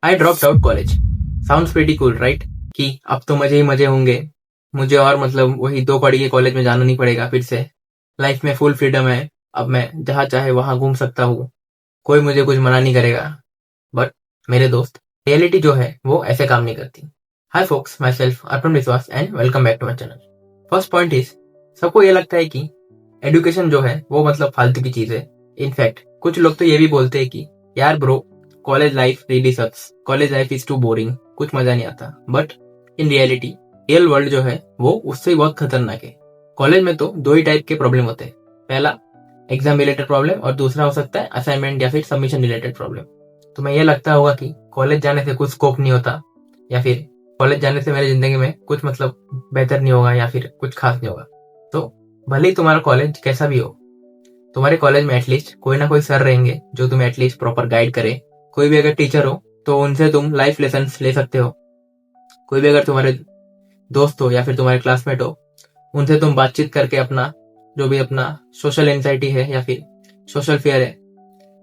I dropped out college. Sounds pretty cool right? कि अब तो मजे ही मजे होंगे, मुझे और मतलब वही 2 कड़ी के कॉलेज में जाना नहीं पड़ेगा फिर से। लाइफ में फुल फ्रीडम है, अब मैं जहाँ चाहे वहां घूम सकता हूँ, कोई मुझे कुछ मना नहीं करेगा। बट मेरे दोस्त, रियलिटी जो है वो ऐसे काम नहीं करती। हाय focus, my self Arpan Vishwas and welcome back to my channel. First point is, सबको ये लगता है कि एजुकेशन जो है वो मतलब फालतू की चीज है। इनफैक्ट कुछ लोग तो ये भी बोलते हैं कि यार bro, college life really sucks, college life is too boring, कुछ मजा नहीं आता। But in reality real world जो है वो उससे भी बहुत खतरनाक है। कॉलेज में तो 2 ही टाइप के प्रॉब्लम होते हैं। पहला एग्जाम रिलेटेड प्रॉब्लम और दूसरा हो सकता है असाइनमेंट या फिर सबमिशन रिलेटेड प्रॉब्लम। तुम्हें यह लगता होगा कि कॉलेज जाने से कुछ स्कोप नहीं होता, या फिर कॉलेज जाने से मेरी जिंदगी में कुछ मतलब बेहतर नहीं होगा या फिर कुछ खास नहीं होगा। तो भले ही तुम्हारा कॉलेज कैसा भी हो, तुम्हारे कॉलेज में एटलीस्ट कोई ना कोई सर रहेंगे जो तुम्हें एटलीस्ट प्रॉपर गाइड करे। कोई भी अगर टीचर हो तो उनसे तुम लाइफ लेसन ले सकते हो। कोई भी अगर तुम्हारे दोस्त हो या फिर तुम्हारे क्लासमेट हो, उनसे तुम बातचीत करके अपना जो भी अपना सोशल एंजाइटी है या फिर सोशल फियर है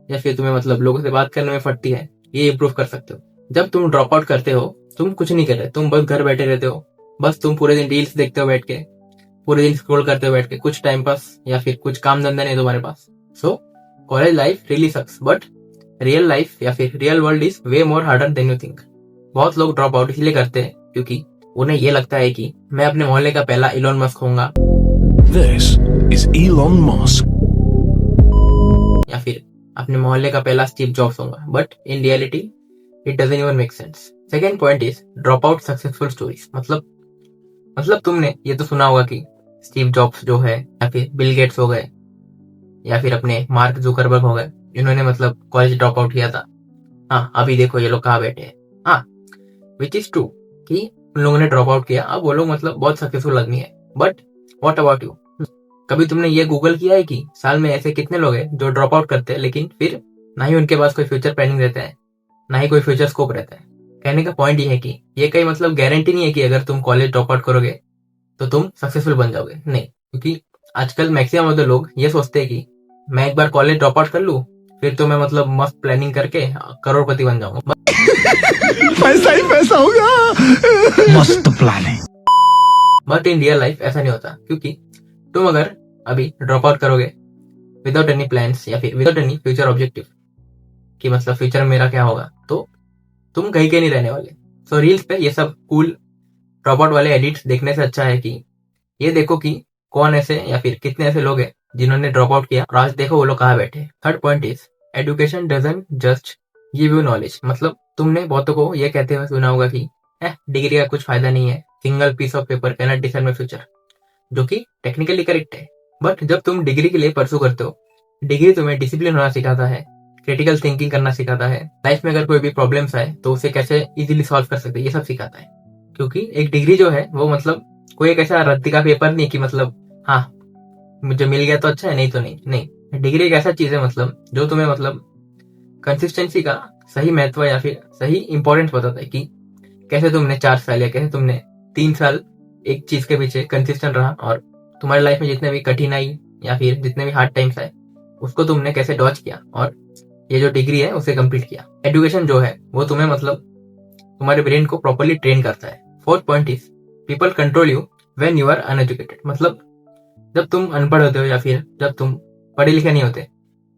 या फिर तुम्हें मतलब लोगों से बात करने में फटती है, ये इम्प्रूव कर सकते हो। जब तुम ड्रॉप आउट करते हो, तुम कुछ नहीं कर रहे, तुम बस घर बैठे रहते हो। बस तुम पूरे दिन रील्स देखते हो बैठ के, पूरे दिन स्क्रॉल करते हो बैठ के, कुछ टाइम पास या फिर कुछ काम धंधा नहीं तुम्हारे पास। So college life really sucks, but real life या फिर real world is way more harder than you think. बहुत लोग ड्रॉप आउट इसलिए करते हैं क्योंकि उन्हें ये लगता है कि मैं अपने मोहल्ले का पहला इलॉन मस्क होऊंगा, This is Elon Musk. या फिर अपने मोहल्ले का पहला स्टीव जॉब्स होऊंगा। But in reality it doesn't even make sense. Second point is drop out successful stories. मतलब तुमने ये तो सुना होगा कि स्टीव जॉब्स जो है या फिर बिल गेट्स हो गए या फिर अपने मार्क जुकरबर्ग हो गए, इन्होंने मतलब कॉलेज ड्रॉप आउट किया था। हाँ, अभी देखो ये लोग कहाँ बैठे हैं। हाँ, विच इज ट्रू कि उन लोगों ने ड्रॉप आउट किया, अब वो लोग मतलब बहुत सक्सेसफुल आदमी है। But what about you? कभी तुमने ये गूगल किया है कि साल में ऐसे कितने लोग हैं जो ड्रॉप आउट करते हैं लेकिन फिर ना ही उनके पास कोई फ्यूचर प्लानिंग रहता है, ना ही कोई फ्यूचर स्कोप रहता है। कहने का पॉइंट ये है कि ये कहीं मतलब गारंटी नहीं है कि अगर तुम कॉलेज ड्रॉप आउट करोगे तो तुम सक्सेसफुल बन जाओगे, नहीं। क्योंकि आजकल मैक्सिमम ऑफ द लोग ये सोचते हैं कि मैं एक बार कॉलेज ड्रॉप आउट कर लूं फिर तो मैं मतलब मस्त प्लानिंग करके करोड़पति बन जाऊंगा। पैसा ही पैसा होगा। मस्त प्लान है। बट इन रियल लाइफ ऐसा नहीं होता, क्योंकि तुम अगर अभी ड्रॉप आउट करोगे विदाउट एनी प्लान्स या फिर विदाउट एनी फ्यूचर ऑब्जेक्टिव कि मतलब फ्यूचर में मेरा क्या होगा, तो तुम कहीं के नहीं रहने वाले। सो रील्स पे ये सब कूल ड्रॉप आउट वाले एडिट्स देखने से अच्छा है कि ये देखो कि कौन ऐसे या फिर कितने ऐसे लोग हैं जिन्होंने ड्रॉप आउट किया और आज देखो वो लोग कहाँ बैठे। Third point is, education doesn't just give you knowledge. मतलब तुमने बहुतों को ये कहते हुए सुना होगा कि डिग्री का कुछ फायदा नहीं है, single piece of paper can not decide my future, जो कि टेक्निकली करेक्ट है। बट जब तुम डिग्री के लिए परसू करते हो, डिग्री तुम्हें डिसिप्लिन होना सिखाता है, क्रिटिकल थिंकिंग करना सिखाता है, लाइफ में अगर कोई भी प्रॉब्लम्स आए तो उसे कैसे इजीली सॉल्व कर सकते हैं, ये सब सिखाता है। क्योंकि एक डिग्री जो है वो मतलब कोई एक ऐसा रद्दी का पेपर नहीं कि मतलब हाँ मुझे मिल गया तो अच्छा है, नहीं तो नहीं। डिग्री एक ऐसा चीज है मतलब जो तुम्हें मतलब कंसिस्टेंसी का सही महत्व या फिर सही इंपॉर्टेंस बताता है कि कैसे तुमने 4 साल या कैसे तुमने 3 साल एक चीज के पीछे कंसिस्टेंट रहा और तुम्हारी लाइफ में जितने भी कठिनाई या फिर जितने भी हार्ड टाइम्स आए उसको तुमने कैसे डॉज किया और ये जो डिग्री है उसे कंप्लीट किया। एजुकेशन जो है वो तुम्हें मतलब तुम्हारे ब्रेन को प्रॉपर्ली ट्रेन करता है। Fourth point is, people control you when you are uneducated. मतलब जब तुम अनपढ़ होते हो या फिर जब तुम पढ़े लिखे नहीं होते,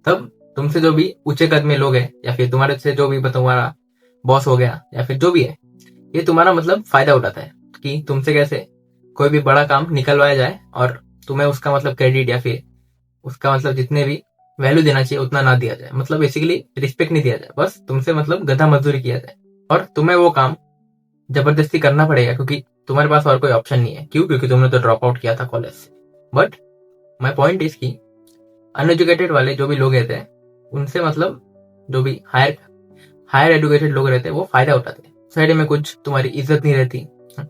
तब तुमसे जो भी ऊंचे कद में लोग हैं या फिर तुम्हारे से जो भी तुम्हारा बॉस हो गया या फिर जो भी है, ये तुम्हारा मतलब फायदा उठाता है कि तुमसे कैसे कोई भी बड़ा काम निकलवाया जाए और तुम्हें उसका मतलब क्रेडिट या फिर उसका मतलब जितने भी वैल्यू देना चाहिए उतना ना दिया जाए। मतलब बेसिकली रिस्पेक्ट नहीं दिया जाए, बस तुमसे मतलब गधा मजदूरी किया जाए और तुम्हें वो काम जबरदस्ती करना पड़ेगा क्योंकि तुम्हारे पास और कोई ऑप्शन नहीं है। क्यों? क्योंकि तुमने तो ड्रॉप आउट किया था कॉलेज से। बट माई पॉइंट इज कि अनएजुकेटेड वाले जो भी लोग रहते हैं उनसे मतलब जो भी हायर एजुकेटेड लोग रहते हैं वो फायदा उठाते हैं। सोसाइटी में कुछ तुम्हारी इज्जत नहीं रहती,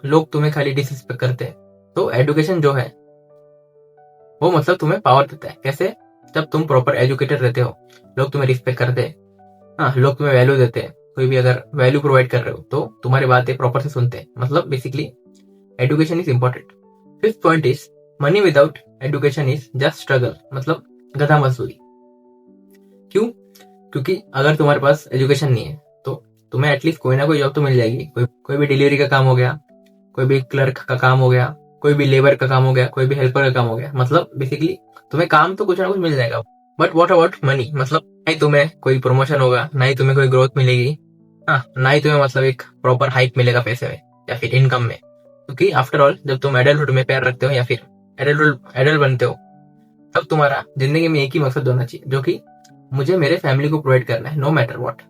लोग तुम्हें खाली डिसरिस्पेक्ट करते हैं। तो एजुकेशन जो है वो मतलब तुम्हें पावर देता है। कैसे? जब तुम प्रॉपर एजुकेटेड रहते हो, लोग तुम्हें रिस्पेक्ट करते हैं, हाँ लोग तुम्हें वैल्यू देते हैं। कोई भी अगर वैल्यू प्रोवाइड कर रहे हो तो तुम्हारी बातें प्रॉपर से सुनते हैं। मतलब basically education is important. Fifth point is, money without education is just struggle. मतलब गधा मजदूरी। क्यों? क्योंकि अगर तुम्हारे पास एजुकेशन नहीं है तो तुम्हें एटलीस्ट कोई ना कोई जॉब तो मिल जाएगी। कोई भी डिलीवरी का काम हो गया, कोई भी क्लर्क का काम हो गया, कोई भी लेबर का काम हो गया, कोई भी हेल्पर का काम हो गया, मतलब बेसिकली तुम्हें काम तो कुछ ना कुछ मिल जाएगा। बट व्हाट अबाउट मनी, मतलब ना ही तुम्हें कोई प्रमोशन होगा, ना ही तुम्हें कोई ग्रोथ मिलेगी, हाँ, ना ही तुम्हें मतलब एक प्रॉपर हाइक मिलेगा पैसे में या फिर इनकम में। क्योंकि आफ्टर ऑल जब तुम एडल्टहुड में पैर रखते हो या फिर एडल्ट बनते हो, तब तुम्हारा जिंदगी में एक ही मकसद होना चाहिए, जो कि मुझे मेरे फैमिली को प्रोवाइड करना है, नो मैटर व्हाट।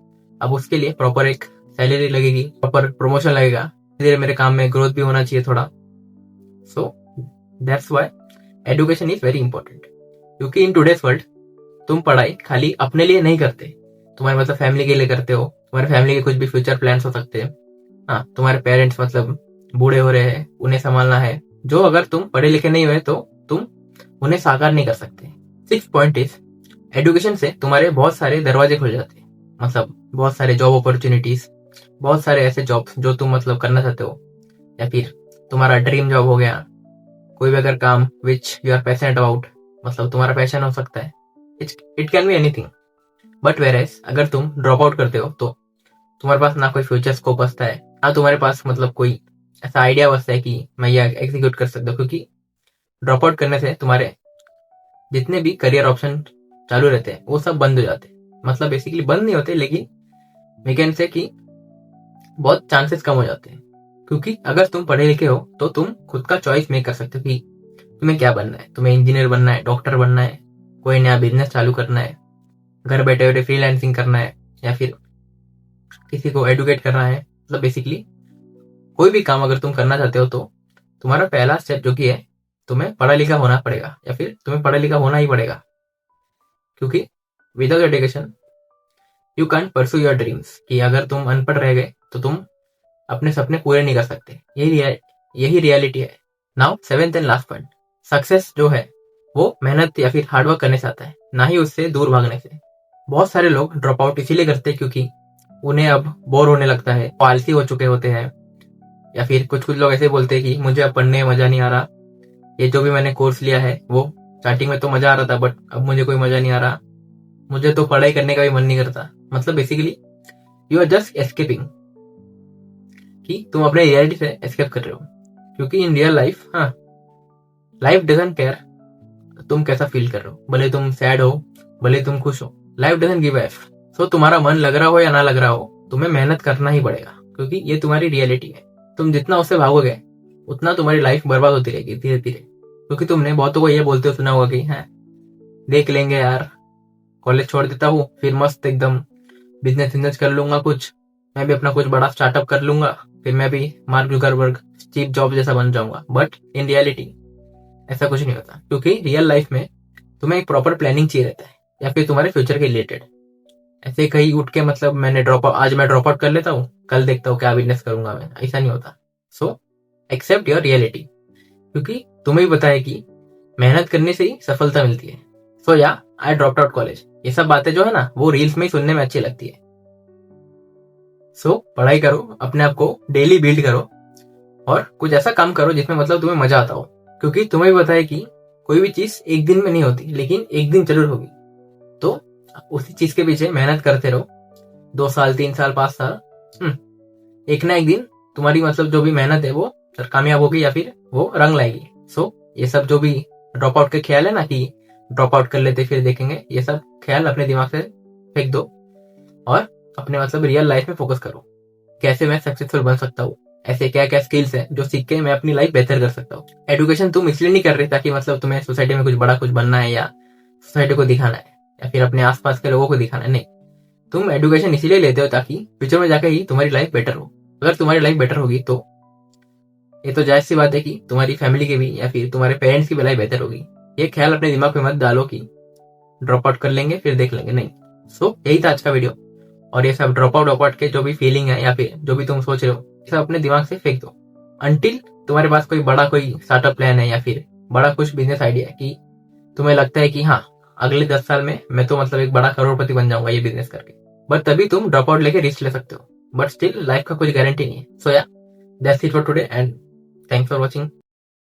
अब उसके लिए प्रॉपर एक सैलरी लगेगी, प्रॉपर प्रमोशन लगेगा, धीरे मेरे काम में ग्रोथ भी होना चाहिए थोड़ा। So that's why education is very important. क्योंकि इन टुडेज वर्ल्ड तुम पढ़ाई खाली अपने लिए नहीं करते, तुम्हारे मतलब फैमिली के लिए करते हो। तुम्हारे फैमिली के कुछ भी फ्यूचर प्लान्स हो सकते हैं, हाँ, तुम्हारे पेरेंट्स मतलब बूढ़े हो रहे हैं, उन्हें संभालना है, जो अगर तुम पढ़े लिखे नहीं हुए तो तुम उन्हें साकार नहीं कर सकते। 6th पॉइंट इज एजुकेशन से तुम्हारे बहुत सारे दरवाजे खुल जाते हैं, मतलब बहुत सारे जॉब अपॉर्चुनिटीज, बहुत सारे ऐसे जॉब्स जो तुम मतलब करना चाहते हो, या फिर तुम्हारा ड्रीम जॉब हो गया, कोई भी अगर काम which you are passionate about, मतलब तुम्हारा पैशन हो सकता है, it can be anything. But whereas अगर तुम ड्रॉप आउट करते हो तो तुम्हारे पास ना कोई फ्यूचर स्कोप बचता है, ना तुम्हारे पास मतलब कोई ऐसा आइडिया बचता है कि मैं ये एग्जीक्यूट कर सकता हूँ। क्योंकि ड्रॉप आउट करने से तुम्हारे जितने भी करियर ऑप्शन चालू रहते हैं वो सब बंद हो जाते हैं, मतलब बेसिकली बंद नहीं होते, लेकिन वी कैन से कि बहुत चांसेस कम हो जाते हैं। क्योंकि अगर तुम पढ़े लिखे हो तो तुम खुद का चॉइस मेक कर सकते हो कि तुम्हें क्या बनना है, तुम्हें इंजीनियर बनना है, डॉक्टर बनना है, कोई नया बिजनेस चालू करना है, घर बैठे बैठे फ्रीलांसिंग करना है, या फिर किसी को एडुकेट करना है। मतलब बेसिकली कोई भी काम अगर तुम करना चाहते हो तो तुम्हारा पहला स्टेप जो कि है, तुम्हें पढ़ा लिखा होना पड़ेगा, या फिर तुम्हें पढ़ा लिखा होना ही पड़ेगा। क्योंकि without education you can't pursue your dreams, कि अगर तुम अनपढ़ रह गए तो तुम अपने सपने पूरे नहीं कर सकते। यही रियलिटी है। Now 7th and last point, success जो है वो मेहनत या फिर हार्डवर्क करने से आता है, ना ही उससे दूर भागने से। बहुत सारे लोग ड्रॉप आउट इसीलिए करते हैं क्योंकि उन्हें अब बोर होने लगता है, आलसी हो चुके होते हैं, या फिर कुछ लोग ऐसे बोलते हैं कि मुझे अब पढ़ने में मजा नहीं आ रहा, ये जो भी मैंने कोर्स लिया है वो स्टार्टिंग में तो मजा आ रहा था बट अब मुझे कोई मजा नहीं आ रहा, मुझे तो पढ़ाई करने का भी मन नहीं करता। मतलब basically you are just escaping, कि तुम अपने रियलिटी से एस्केप कर रहे हो। क्योंकि इन रियल लाइफ, हाँ, लाइफ डजंट केयर तुम कैसा फील कर रहे हो, भले तुम सैड हो, भले तुम खुश हो, लाइफ डजंट गिव एफ। सो तुम्हारा मन लग रहा हो या ना लग रहा हो, तुम्हें मेहनत करना ही पड़ेगा, क्योंकि ये तुम्हारी रियलिटी है। तुम जितना उससे भागोगे उतना तुम्हारी लाइफ बर्बाद होती रहेगी धीरे धीरे। क्योंकि तुमने बहुतों को ये बोलते हो सुना होगा कि हाँ देख लेंगे यार, कॉलेज छोड़ देता हूँ फिर मस्त एकदम बिजनेस कर लूंगा, कुछ मैं भी अपना कुछ बड़ा स्टार्टअप कर लूंगा, फिर मैं भी मार्क जुकरबर्ग, स्टीव जॉब जैसा बन जाऊंगा। बट इन रियलिटी ऐसा कुछ नहीं होता, क्योंकि रियल लाइफ में तुम्हें एक प्रॉपर प्लानिंग चाहिए रहता है, या फिर तुम्हारे फ्यूचर के रिलेटेड। ऐसे कहीं उठ के मतलब आज मैं ड्रॉप आउट कर लेता हूँ, कल देखता हूँ क्या बिजनेस करूंगा मैं, ऐसा नहीं होता। सो एक्सेप्ट योर रियलिटी, क्योंकि तुम्हें भी पता है कि मेहनत करने से ही सफलता मिलती है। सो या आई ड्रॉप आउट कॉलेज, ये सब बातें जो है ना वो रील्स में ही सुनने में अच्छी लगती है। सो पढ़ाई करो, अपने आप को डेली बिल्ड करो, और कुछ ऐसा काम करो जिसमें मतलब तुम्हें मजा आता हो। क्योंकि तुम्हें भी पता है कि कोई भी चीज एक दिन में नहीं होती, लेकिन एक दिन जरूर होगी। तो उसी चीज के पीछे मेहनत करते रहो, 2 साल 3 साल 5 साल, एक ना एक दिन तुम्हारी मतलब जो भी मेहनत है वो कामयाब होगी, या फिर वो रंग लाएगी। सो ये सब जो भी ड्रॉप आउट के ख्याल है ना कि ड्रॉप आउट कर लेते फिर देखेंगे, ये सब ख्याल अपने दिमाग से फेंक दो, और अपने मतलब रियल लाइफ में फोकस करो। कैसे मैं सक्सेसफुल बन सकता हूँ, ऐसे क्या क्या स्किल्स है जो सीख के मैं अपनी लाइफ बेहतर कर सकता हूँ। एजुकेशन तुम इसलिए नहीं कर रहे ताकि मतलब तुम्हें सोसाइटी में कुछ बड़ा कुछ बनना है, या सोसाइटी को दिखाना है, या फिर अपने आसपास के लोगों को दिखाना है। नहीं, तुम एजुकेशन इसीलिए लेते हो ताकि फ्यूचर में जाकर ही तुम्हारी लाइफ बेटर हो। अगर तुम्हारी लाइफ बेटर होगी तो ये तो जायज सी बात है कि तुम्हारी फैमिली की भी, या फिर तुम्हारे पेरेंट्स की भी लाइफ बेहतर होगी। ये ख्याल अपने दिमाग में मत डालो कि ड्रॉप आउट कर लेंगे फिर देख लेंगे, नहीं। सो यही था आज का वीडियो, और ये सब ड्रॉप आउट के जो भी फीलिंग है या फिर जो भी तुम सोच रहे हो, सब अपने दिमाग से फेंक दो अंटिल तुम्हारे पास कोई बड़ा कोई स्टार्टअप प्लान है, या फिर बड़ा कुछ बिजनेस आइडिया है कि तुम्हें लगता है कि हाँ अगले 10 साल में मैं तो मतलब एक बड़ा करोड़पति बन जाऊंगा ये बिजनेस करके। बट तभी तुम ड्रॉप आउट लेके रिस्क ले सकते हो, बट स्टिल लाइफ का कुछ गारंटी नहीं है। सो या that's it for today, and thanks for watching.